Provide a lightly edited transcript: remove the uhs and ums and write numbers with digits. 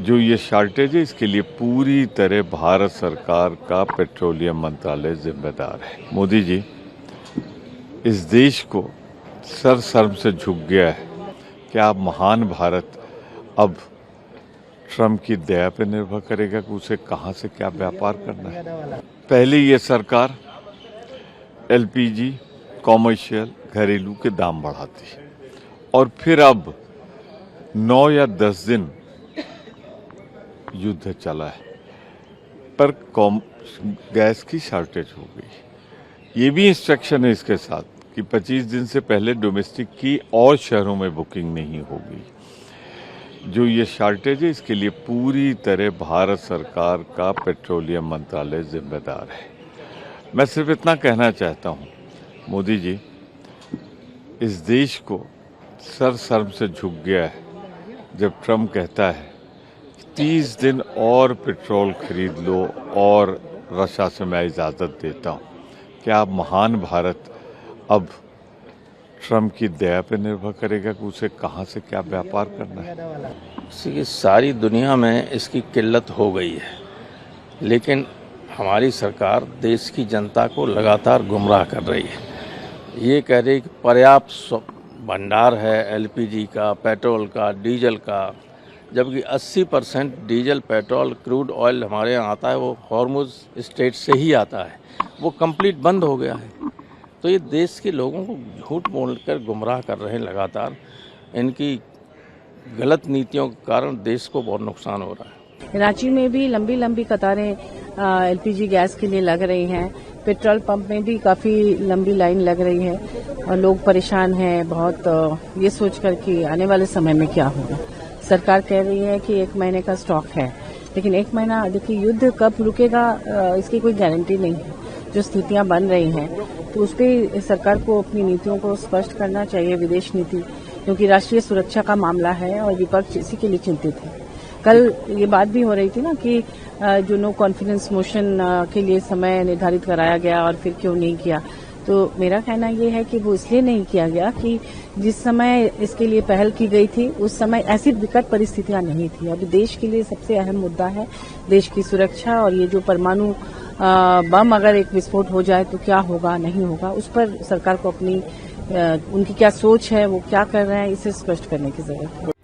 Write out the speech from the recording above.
जो ये शॉर्टेज है इसके लिए पूरी तरह भारत सरकार का पेट्रोलियम मंत्रालय जिम्मेदार है। मोदी जी, इस देश को सर शर्म से झुक गया है कि आप महान भारत अब ट्रम्प की दया पे निर्भर करेगा कि उसे कहां से क्या व्यापार करना है। पहले ये सरकार एलपीजी कॉमर्शियल घरेलू के दाम बढ़ाती और फिर अब 9 या 10 दिन युद्ध चला है पर गैस की शॉर्टेज हो गई। ये भी इंस्ट्रक्शन है इसके साथ कि 25 दिन से पहले डोमेस्टिक की और शहरों में बुकिंग नहीं होगी। जो ये शॉर्टेज है इसके लिए पूरी तरह भारत सरकार का पेट्रोलियम मंत्रालय जिम्मेदार है। मैं सिर्फ इतना कहना चाहता हूँ, मोदी जी, इस देश को सर शर्म से झुक गया है जब ट्रम्प कहता है 30 दिन और पेट्रोल खरीद लो और रशिया से मैं इजाज़त देता हूँ। क्या आप महान भारत अब ट्रम्प की दया पे निर्भर करेगा कि उसे कहां से क्या व्यापार करना है। सारी दुनिया में इसकी किल्लत हो गई है, लेकिन हमारी सरकार देश की जनता को लगातार गुमराह कर रही है। ये कह रही कि पर्याप्त भंडार है एलपीजी का, पेट्रोल का, डीजल का, जबकि 80% डीजल, पेट्रोल, क्रूड ऑयल हमारे यहाँ आता है वो हॉर्मुज स्टेट से ही आता है, वो कंप्लीट बंद हो गया है। तो ये देश के लोगों को झूठ बोलकर गुमराह कर रहे हैं लगातार। इनकी गलत नीतियों के कारण देश को बहुत नुकसान हो रहा है। रांची में भी लंबी लंबी कतारें एलपीजी गैस के लिए लग रही हैं। पेट्रोल पंप में भी काफी लंबी लाइन लग रही है और लोग परेशान हैं बहुत, ये सोचकर कि आने वाले समय में क्या होगा। सरकार कह रही है कि 1 महीने का स्टॉक है, लेकिन 1 महीना, देखिए युद्ध कब रुकेगा इसकी कोई गारंटी नहीं है। जो स्थितियां बन रही हैं तो उस पर सरकार को अपनी नीतियों को स्पष्ट करना चाहिए, विदेश नीति, क्योंकि राष्ट्रीय सुरक्षा का मामला है और विपक्ष इसी के लिए चिंतित है। कल ये बात भी हो रही थी ना कि जो नो कॉन्फिडेंस मोशन के लिए समय निर्धारित कराया गया और फिर क्यों नहीं किया। तो मेरा कहना ये है कि वो इसलिए नहीं किया गया कि जिस समय इसके लिए पहल की गई थी उस समय ऐसी विकट परिस्थितियां नहीं थी। अभी देश के लिए सबसे अहम मुद्दा है देश की सुरक्षा, और ये जो परमाणु बम अगर एक विस्फोट हो जाए तो क्या होगा, नहीं होगा, उस पर सरकार को अपनी उनकी क्या सोच है, वो क्या कर रहे हैं, इसे स्पष्ट करने की जरूरत है।